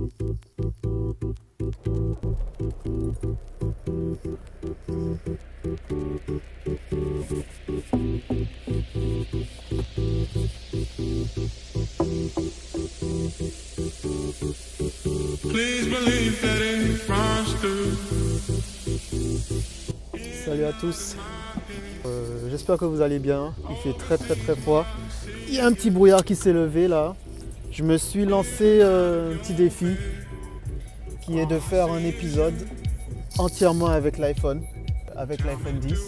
Salut à tous, j'espère que vous allez bien. Il fait très froid. Il y a un petit brouillard qui s'est levé là. Je me suis lancé un petit défi qui est de faire un épisode entièrement avec l'iPhone 10.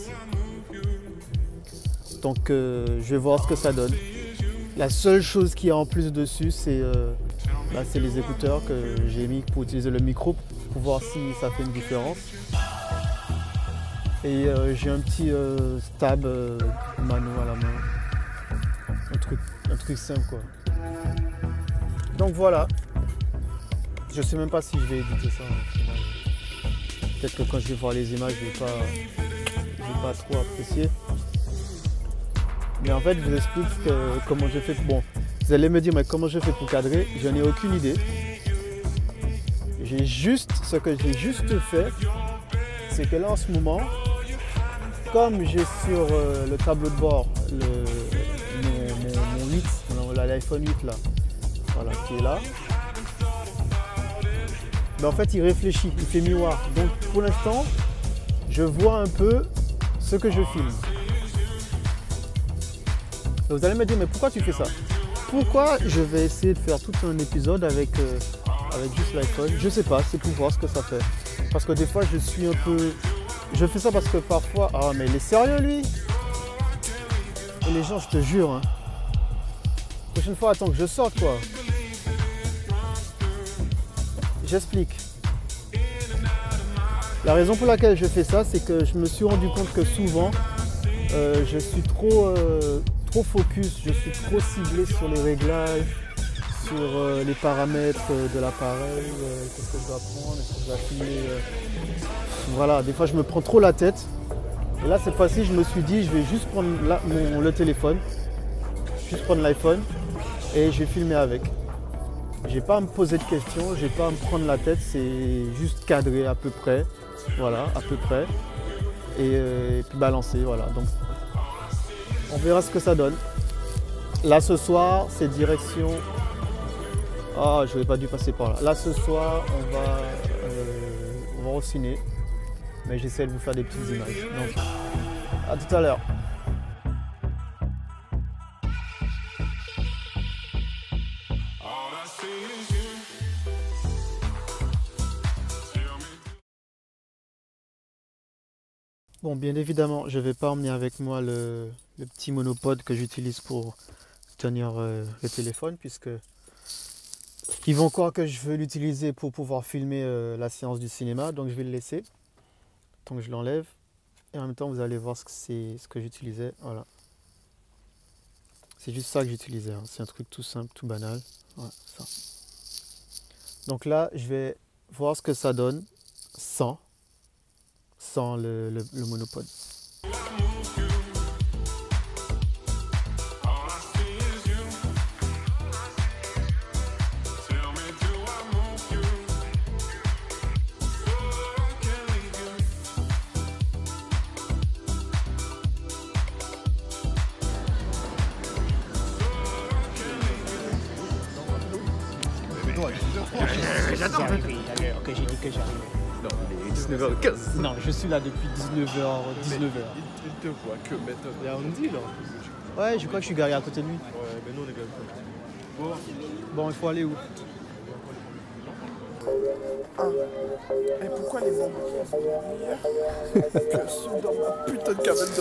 Donc je vais voir ce que ça donne. La seule chose qui est en plus dessus, c'est les écouteurs que j'ai mis pour utiliser le micro pour voir si ça fait une différence. Et j'ai un petit stab mano à la main. Un truc simple quoi. Donc voilà. Je sais même pas si je vais éditer ça. Peut-être que quand je vais voir les images, je vais pas trop apprécier. Mais en fait, je vous explique comment je fais. Bon, vous allez me dire, mais comment je fais pour cadrer? Je n'ai aucune idée. Ce que j'ai juste fait, c'est que là en ce moment, comme j'ai sur le tableau de bord mon 8, l'iPhone 8 là, voilà, qui est là, mais en fait il réfléchit, il fait miroir. Donc pour l'instant, je vois un peu ce que je filme. Et vous allez me dire, mais pourquoi tu fais ça? Pourquoi je vais essayer de faire tout un épisode avec juste l'iPhone? Je sais pas, c'est pour voir ce que ça fait. Parce que des fois je suis un peu... Je fais ça parce que parfois... Ah mais il est sérieux lui? Et les gens, je te jure, hein. Prochaine fois, attends que je sorte quoi. J'explique. La raison pour laquelle je fais ça, c'est que je me suis rendu compte que souvent, je suis trop focus, je suis trop ciblé sur les réglages, sur les paramètres de l'appareil, qu'est-ce que je dois prendre, est-ce que je dois filmer. Voilà, des fois je me prends trop la tête. Et là cette fois-ci je me suis dit je vais juste prendre le téléphone, juste prendre l'iPhone et je vais filmer avec. J'ai pas à me poser de questions, j'ai pas à me prendre la tête, c'est juste cadrer à peu près. Voilà, à peu près. Et puis balancer, voilà. Donc on verra ce que ça donne. Là ce soir, c'est direction... Ah, je n'aurais pas dû passer par là. Là ce soir, on va au ciné. Mais j'essaie de vous faire des petites images. Donc, à tout à l'heure. Bon, bien évidemment, je ne vais pas emmener avec moi le petit monopode que j'utilise pour tenir le téléphone, puisque ils vont croire que je veux l'utiliser pour pouvoir filmer la séance du cinéma, donc je vais le laisser. Donc je l'enlève et en même temps vous allez voir ce que j'utilisais. Voilà. C'est juste ça que j'utilisais, hein. C'est un truc tout simple, tout banal. Voilà, ça. Donc là, je vais voir ce que ça donne sans le monopode. J'adore. Ok, j'ai dit que j'arrivais. Non, il est 19h15. Non, je suis là depuis 19h. Il te voit que maintenant. Il y a Andy là. Ouais, je crois que je suis garé à côté de lui. Ouais, mais nous on est quand même. Bon, il faut aller où? Et pourquoi les bombes sont meilleures que ceux dans ma putain de cabane de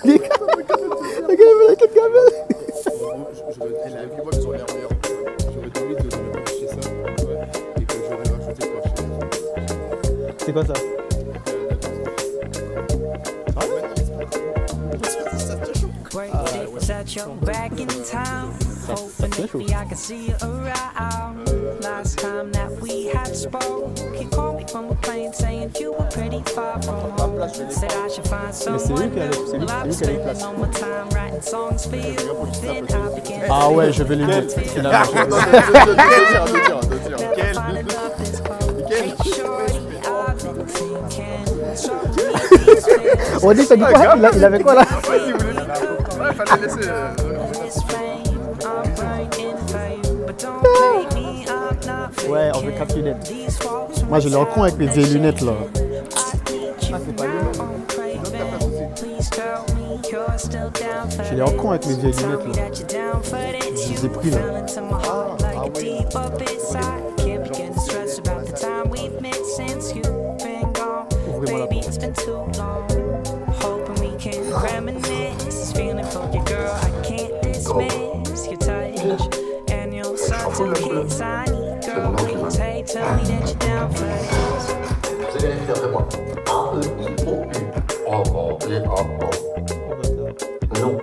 merde? Regarde la cabane. Et la vie, moi, ils ont l'air meilleurs. J'aurais envie de racheter ça. Ouais. Et que j'aurais rajouté quoi cher. C'est quoi ça? Hoping maybe I can see you around. Last time that we had spoke, you called me from a plane saying you were pretty far from home. Said I should find someone new. Well, I've been spending all my time writing songs for you. Then I began. Ah ouais, je vais l'aider. Quel On dit, t'as dit quoi? Il avait quoi là? Ouais, il voulait. Ouais, fallait laisser. Ouais, on veut 4 lunettes. Moi, je l'ai en con avec mes vieilles lunettes là. Ah, c'est pas lunettes. Je l'ai en con avec mes vieilles lunettes là. Je les ai pris là. Ouvrez-moi la porte. Vous allez répéter après moi. A-E-I-O-U. Non.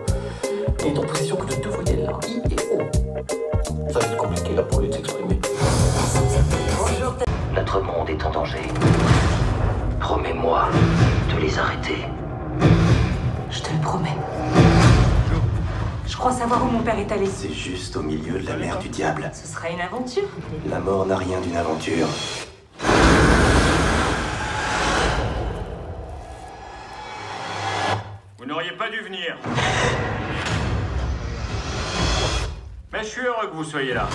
Il est en possession que de deux voyelles, I et O. Ça va être compliqué là pour lui de s'exprimer. Notre monde est en danger. Promets-moi de les arrêter. Je te le promets. Je crois savoir où mon père est allé. C'est juste au milieu de la mer du diable. Ce sera une aventure. La mort n'a rien d'une aventure. Vous n'auriez pas dû venir. Mais je suis heureux que vous soyez là.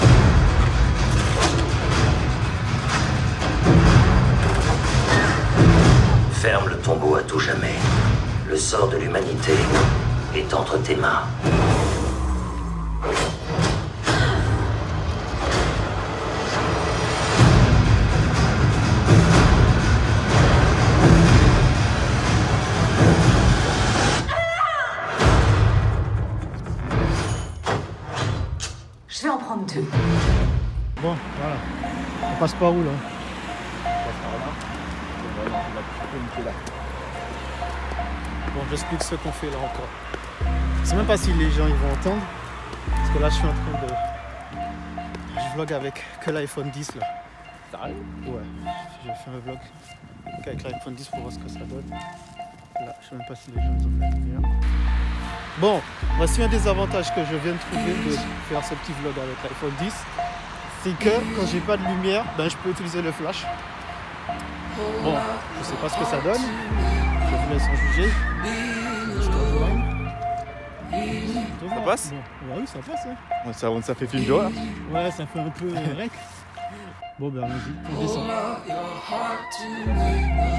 Ferme le tombeau à tout jamais. Le sort de l'humanité est entre tes mains. Je vais en prendre deux. Bon, voilà. On passe par où là? Bon, j'explique ce qu'on fait là encore. Je sais même pas si les gens ils vont entendre. Parce que là, je suis en train de... Je vlog avec que l'iPhone 10 là. Ouais, j'ai fait un vlog avec l'iPhone 10 pour voir ce que ça donne. Là, je sais même pas si les gens ils ont la lumière. Bon, voici un des avantages que je viens de trouver de faire ce petit vlog avec l'iPhone 10. C'est que quand j'ai pas de lumière, ben, je peux utiliser le flash. Bon, je sais pas ce que ça donne. Je vous laisse en juger. Ça passe? Bon. Ouais, oui, ça passe. Hein. Ça fait film d'horreur. Ouais, ça fait un peu rec. Bon, ben allons-y, on descend.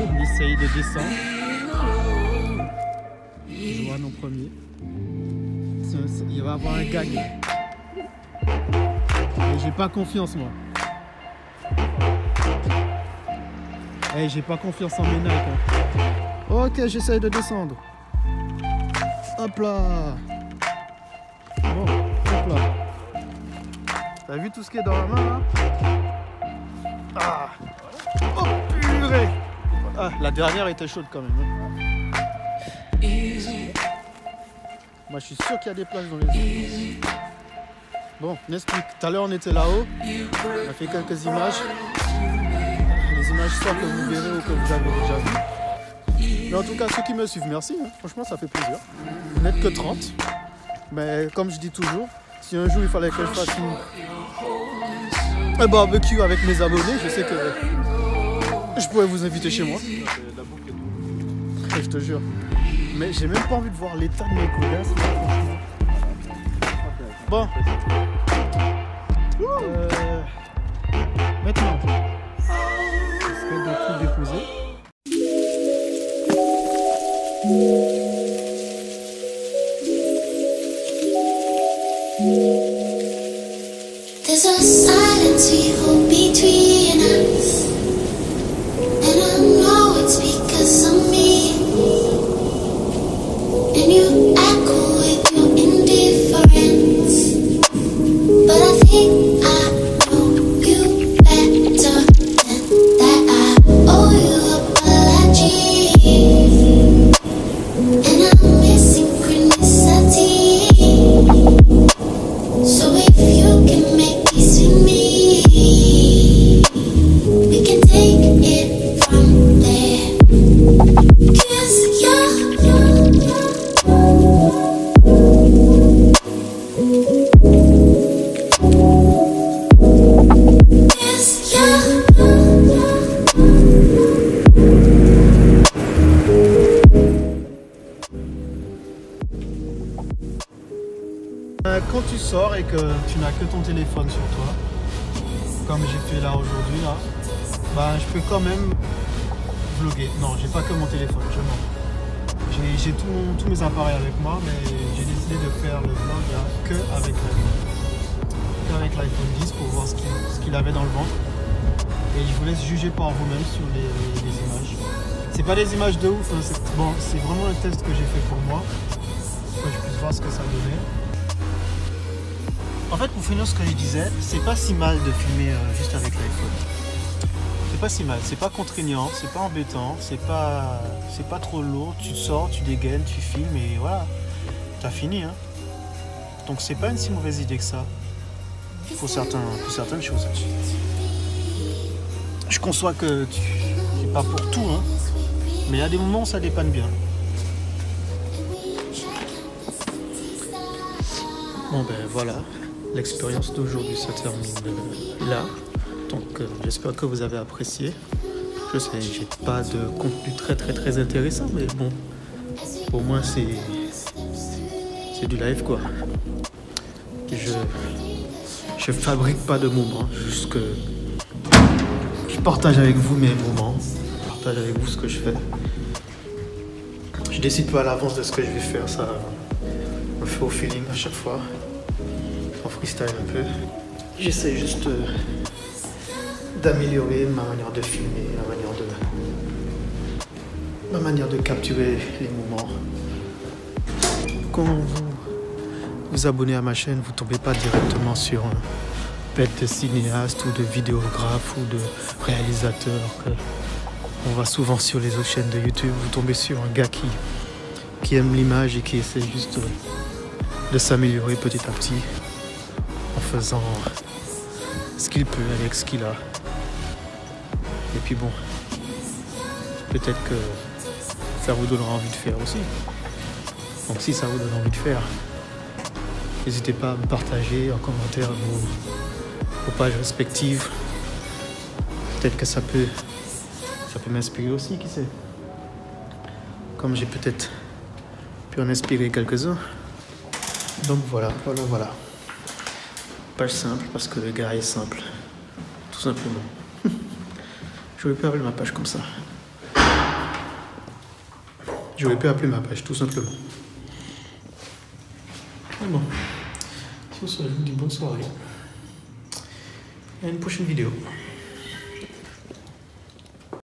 On essaye de descendre. Joanne en premier. Il va y avoir un gag. Mais j'ai pas confiance, moi. Hey, j'ai pas confiance en mes Nike. Hein. Ok, j'essaye de descendre. Hop là. Bon, hop là. T'as vu tout ce qui est dans la main là? Ah. Oh purée. Ah, la dernière était chaude quand même. Hein. Moi je suis sûr qu'il y a des plages dans les eaux. Bon, on explique. Tout à l'heure on était là-haut. On a fait quelques images. Les images soit que vous verrez ou que vous avez déjà vu. Mais en tout cas, ceux qui me suivent, merci. Hein. Franchement, ça fait plaisir. Vous n'êtes que 30. Mais comme je dis toujours, si un jour il fallait que je fasse un barbecue avec mes abonnés, je sais que je pourrais vous inviter chez moi. Je te jure. Mais j'ai même pas envie de voir l'état de mes godasses. Bon. Maintenant, j'essaie de tout déposer. There's a silence we hold between us, and I know it's because of me. And you echo with your indifference, but I think I know you better than that. I owe you apologies, and I'm missing synchronicity. So if you can make peace with me, que tu n'as que ton téléphone sur toi, comme j'ai fait là aujourd'hui, là, bah, je peux quand même vlogger. Non, j'ai pas que mon téléphone, je mens. J'ai tous mes appareils avec moi, mais j'ai décidé de faire le vlog là que avec l'iPhone 10 pour voir ce qu'il avait dans le ventre. Et je vous laisse juger par vous-même sur les images. C'est pas des images de ouf, hein, c'est vraiment un test que j'ai fait pour moi, pour que je puisse voir ce que ça donnait. En fait, pour finir ce que je disais, c'est pas si mal de filmer juste avec l'iPhone. C'est pas si mal, c'est pas contraignant, c'est pas embêtant, c'est pas trop lourd, tu sors, tu dégaines, tu filmes et voilà, t'as fini. Hein. Donc c'est pas une si mauvaise idée que ça, pour certaines choses. Je conçois que c'est pas pour tout, hein, mais il y a des moments où ça dépanne bien. Bon ben voilà, l'expérience d'aujourd'hui se termine là. Donc j'espère que vous avez apprécié. Je sais, j'ai pas de contenu très intéressant, mais bon, pour moi c'est du live quoi. Je fabrique pas de moments, juste que je partage avec vous mes moments, je partage avec vous ce que je fais. Je décide pas à l'avance de ce que je vais faire, ça me fait au feeling à chaque fois, en freestyle un peu. J'essaie juste d'améliorer ma manière de filmer, ma manière de capturer les moments. Quand vous vous abonnez à ma chaîne, vous ne tombez pas directement sur un bête de cinéaste ou de vidéographe ou de réalisateur. On va souvent sur les autres chaînes de YouTube, vous tombez sur un gars qui aime l'image et qui essaie juste de s'améliorer petit à petit en faisant ce qu'il peut avec ce qu'il a. Et puis bon, peut-être que ça vous donnera envie de faire aussi. Donc si ça vous donne envie de faire, n'hésitez pas à me partager en commentaire vos pages respectives. Peut-être que ça peut m'inspirer aussi, qui sait. Comme j'ai peut-être pu en inspirer quelques-uns. Donc voilà. Page simple parce que le gars est simple. Tout simplement. J'aurais pu appeler ma page comme ça. J'aurais pu appeler ma page tout simplement. Mais bon. Sur ce, je vous dis bonne soirée. Et à une prochaine vidéo.